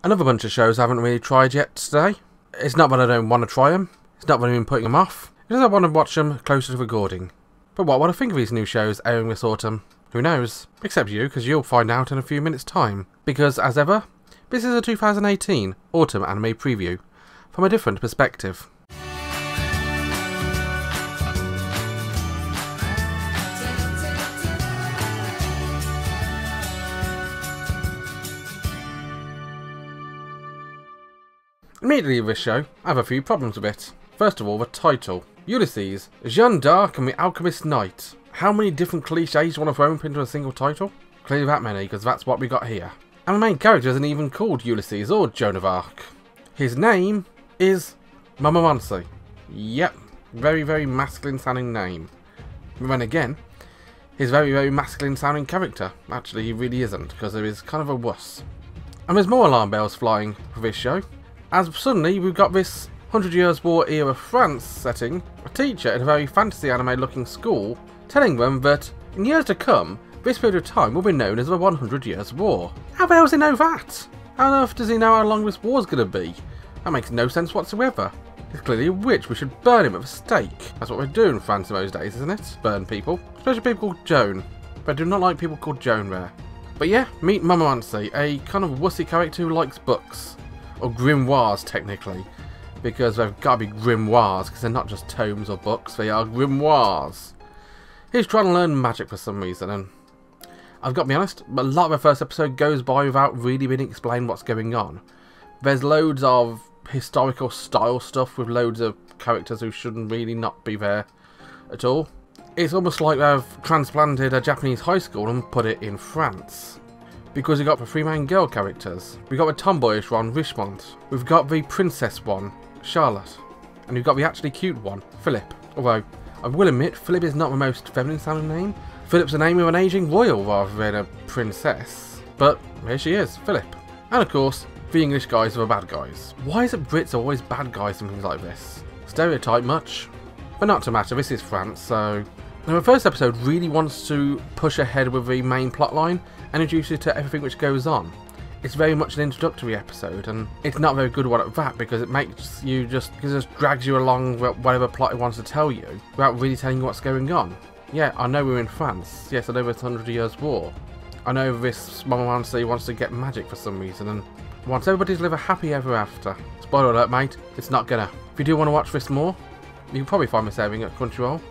Another bunch of shows I haven't really tried yet today. It's not that I don't want to try them, it's not that I've been putting them off, it's just I want to watch them closer to recording. But what I want to think of these new shows airing this autumn, who knows? Except you, because you'll find out in a few minutes' time. Because, as ever, this is a 2018 autumn anime preview, from a different perspective. Immediately with this show, I have a few problems with it. First of all, the title. Ulysses, Jeanne d'Arc and the Alchemist Knight. How many different cliches do you want to throw into a single title? Clearly that many, because that's what we got here. And the main character isn't even called Ulysses or Joan of Arc. His name is Momomansi. Yep, very masculine sounding name. But then again, his very masculine sounding character. Actually, he really isn't, because there is kind of a wuss. And there's more alarm bells flying for this show, as suddenly we've got this 100 Years War era France setting, a teacher at a very fantasy anime looking school, telling them that in years to come, this period of time will be known as the 100 Years War. How the hell does he know that? How on earth does he know how long this war's going to be? That makes no sense whatsoever. He's clearly a witch, we should burn him at the stake. That's what we do in France in those days, isn't it? Burn people. Especially people called Joan. But I do not like people called Joan there. But yeah, meet Momomansi, a kind of wussy character who likes books. Or grimoires, technically. Because they've got to be grimoires, because they're not just tomes or books, they are grimoires. He's trying to learn magic for some reason, and I've got to be honest, a lot of the first episode goes by without really being explained what's going on. There's loads of historical style stuff with loads of characters who shouldn't really not be there at all. It's almost like they've transplanted a Japanese high school and put it in France. Because we've got the three main girl characters. We've got the tomboyish one, Richmond. We've got the princess one, Charlotte. And we've got the actually cute one, Philip. Although, I will admit, Philip is not the most feminine sounding name. Philip's the name of an aging royal rather than a princess. But here she is, Philip. And of course, the English guys are the bad guys. Why is it Brits are always bad guys and things like this? Stereotype much? But not to matter, this is France, so... Now the first episode really wants to push ahead with the main plotline and introduce you to everything which goes on. It's very much an introductory episode, and it's not very good at that because it makes you just drags you along whatever plot it wants to tell you without really telling you what's going on. Yeah, I know we're in France. Yes, I know it's 100 Years War. I know this Momomansi wants to get magic for some reason and wants everybody to live a happy ever after. Spoiler alert, mate, it's not gonna. If you do want to watch this more, you can probably find me saving at Crunchyroll.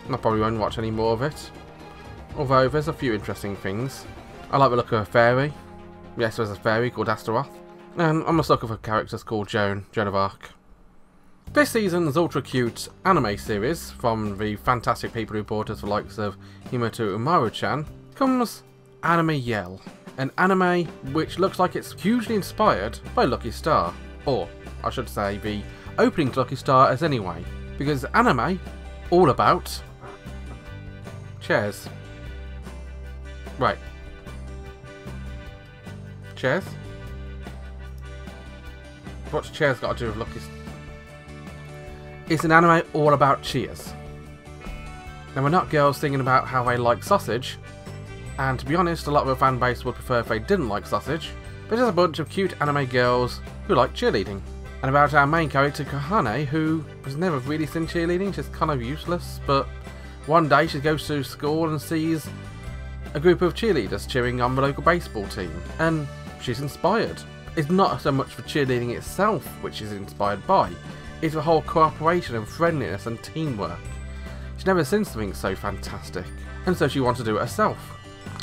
I probably won't watch any more of it. Although there's a few interesting things. I like the look of a fairy. Yes, there's a fairy called Astaroth. And I'm a sucker for characters called Joan of Arc. This season's ultra cute anime series from the fantastic people who brought us the likes of Himoto Umaru-chan comes Anime Yell. An anime which looks like it's hugely inspired by Lucky Star. Or, I should say, the opening to Lucky Star as anyway. Because anime, all about... chairs. Right. Chairs? What's chairs got to do with Lucky Star? It's an anime all about cheers. Now we're not girls singing about how they like sausage, and to be honest, a lot of the fan base would prefer if they didn't like sausage, but just a bunch of cute anime girls who like cheerleading. And about our main character Kahane, who has never really seen cheerleading, she's kind of useless, but one day she goes to school and sees a group of cheerleaders cheering on the local baseball team, and she's inspired. It's not so much the cheerleading itself which she's inspired by, it's the whole cooperation and friendliness and teamwork. She's never seen something so fantastic, and so she wants to do it herself.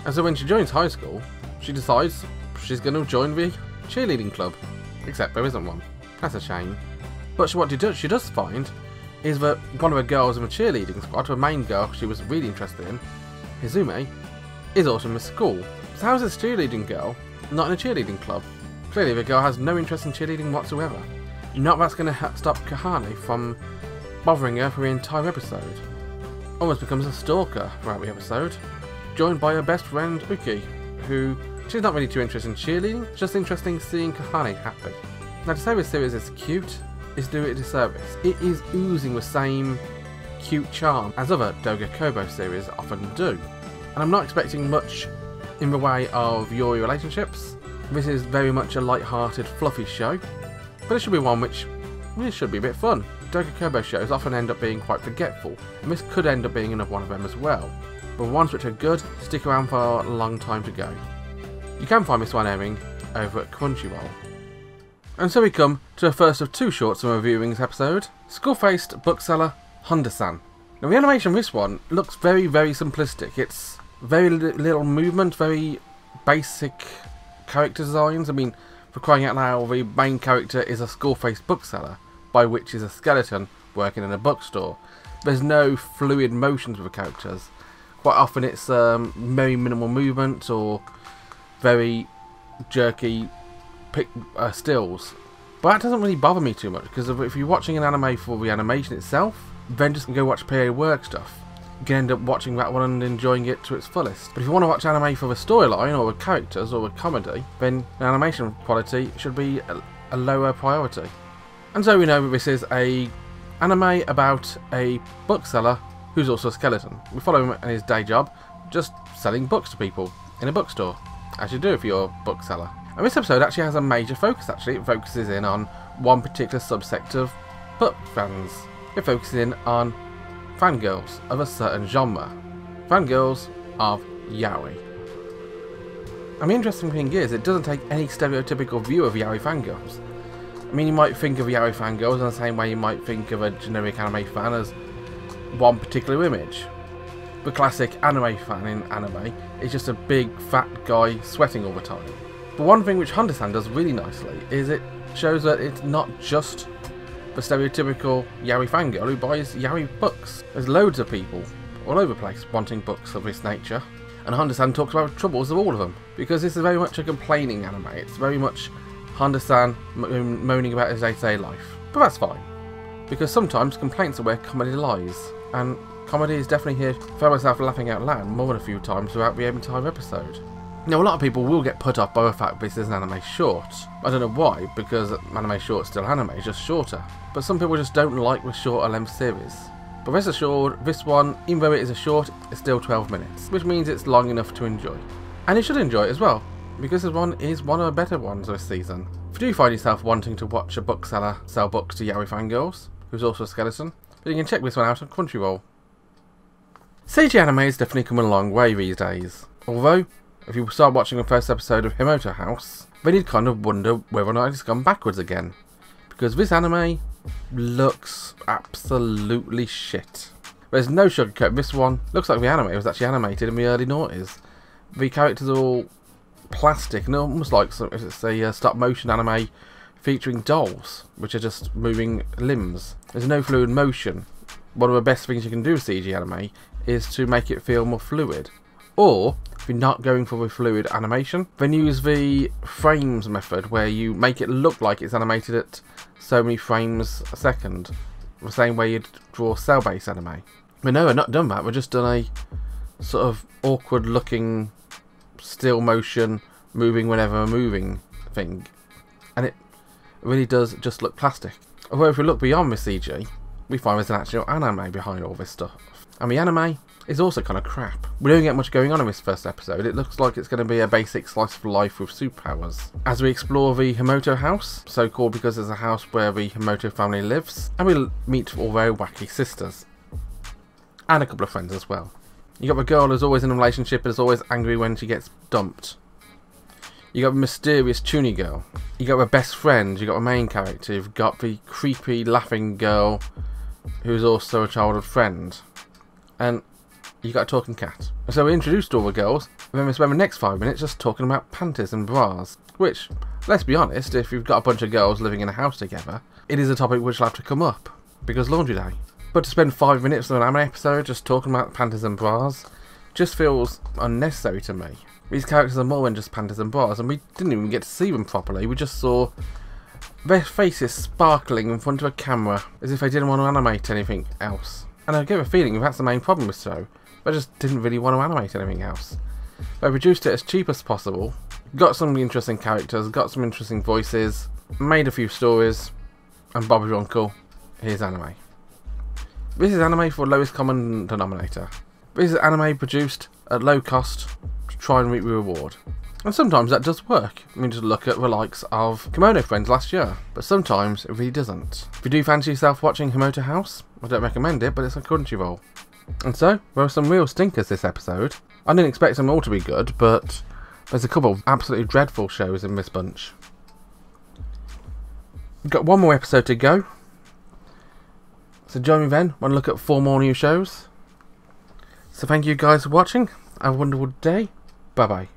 And so when she joins high school, she decides she's going to join the cheerleading club. Except there isn't one. That's a shame. But what she does find is that one of the girls in the cheerleading squad, the main girl she was really interested in, Hizume, is also in the school. So how is this cheerleading girl not in a cheerleading club? Clearly the girl has no interest in cheerleading whatsoever. Not that's going to stop Kahane from bothering her for the entire episode. Almost becomes a stalker throughout the episode, joined by her best friend Uki, who she's not really too interested in cheerleading, just interested in seeing Kahane happy. Now to say this series is cute is do it a disservice. It is oozing the same cute charm as other Doga Kobo series often do. And I'm not expecting much in the way of Yuri relationships, This is very much a light-hearted, fluffy show, but it should be one which really should be a bit fun. Dokukobo shows often end up being quite forgetful, and this could end up being another one of them as well. But ones which are good stick around for a long time to go. You can find this one airing over at Crunchyroll. And so we come to the first of two shorts I'm reviewing this episode, Skull-Faced Bookseller Honda-san. Now the animation of this one looks very simplistic. It's very little movement, very basic character designs. I mean, for crying out loud, the main character is a skull-faced bookseller, by which is a skeleton working in a bookstore. There's no fluid motions with the characters. Quite often it's very minimal movement or very jerky stills. But that doesn't really bother me too much, because if you're watching an anime for the animation itself, then just go watch PA work stuff. You can end up watching that one and enjoying it to its fullest. But if you want to watch anime for the storyline or the characters or the comedy, then the animation quality should be a lower priority. And so we know that this is an anime about a bookseller who's also a skeleton. We follow him in his day job, just selling books to people in a bookstore, as you do if you're a bookseller. And this episode actually has a major focus. It focuses in on one particular subsect of book fans. It focuses in on fangirls of a certain genre. Fangirls of yaoi. And the interesting thing is, it doesn't take any stereotypical view of yaoi fangirls. I mean, you might think of yaoi fangirls in the same way you might think of a generic anime fan as one particular image. The classic anime fan in anime is just a big fat guy sweating all the time. But one thing which Honda-san does really nicely is it shows that it's not just the stereotypical yaoi fangirl who buys yaoi books. There's loads of people all over the place wanting books of this nature, and Honda-san talks about the troubles of all of them, because this is very much a complaining anime. It's very much Honda-san moaning about his day-to-day life. But that's fine, because sometimes complaints are where comedy lies, and comedy is definitely here. I found myself laughing out loud more than a few times throughout the entire episode. Now, a lot of people will get put off by the fact this is an anime short. I don't know why, because anime short is still anime, it's just shorter. But some people just don't like the shorter length series. But rest assured, this one, even though it is a short, it's still 12 minutes, which means it's long enough to enjoy. And you should enjoy it as well, because this one is one of the better ones this season. If you do find yourself wanting to watch a bookseller sell books to yaoi fangirls, who's also a skeleton, then you can check this one out on Crunchyroll. CG anime has definitely come a long way these days. Although, if you start watching the first episode of Himoto House, then you'd kind of wonder whether or not it's gone backwards again. Because this anime looks absolutely shit. There's no sugarcoat. This one looks like the anime was actually animated in the early noughties. The characters are all plastic and almost like it's a stop motion anime featuring dolls, which are just moving limbs. There's no fluid motion. One of the best things you can do with CG anime is to make it feel more fluid. Or, if you're not going for the fluid animation, then use the frames method, where you make it look like it's animated at so many frames a second, the same way you'd draw cell-based anime. But no, we're not done that, we've just done a sort of awkward looking still motion, moving whenever we're moving thing. And it really does just look plastic. Although if we look beyond the CG, we find there's an actual anime behind all this stuff. And the anime is also kind of crap. We don't get much going on in this first episode. It looks like it's going to be a basic slice of life with superpowers. As we explore the Himoto house, so called because there's a house where the Himoto family lives, and we'll meet all their wacky sisters. And a couple of friends as well. You got the girl who's always in a relationship and is always angry when she gets dumped. You got the mysterious Chuni girl. You got the best friend. You got the main character. You've got the creepy laughing girl who's also a childhood friend. And you got a talking cat. So we introduced all the girls, and then we spend the next 5 minutes just talking about panties and bras. Which, let's be honest, if you've got a bunch of girls living in a house together, it is a topic which will have to come up, because laundry day. But to spend 5 minutes on an anime episode just talking about panties and bras just feels unnecessary to me. These characters are more than just panties and bras, and we didn't even get to see them properly. We just saw their faces sparkling in front of a camera, as if they didn't want to animate anything else. And I get a feeling that's the main problem with the show. They just didn't really want to animate anything else. They produced it as cheap as possible, got some interesting characters, got some interesting voices, made a few stories, and Bob's your uncle, here's anime. This is anime for lowest common denominator. This is anime produced at low cost to try and reap the reward. And sometimes that does work. I mean, just look at the likes of Kimono Friends last year. But sometimes it really doesn't. If you do fancy yourself watching Himoto House, I don't recommend it, but it's a Crunchyroll. And so, there are some real stinkers this episode. I didn't expect them all to be good, but there's a couple of absolutely dreadful shows in this bunch. We've got one more episode to go. So join me then when I look at 4 more new shows. So thank you guys for watching. Have a wonderful day. Bye bye.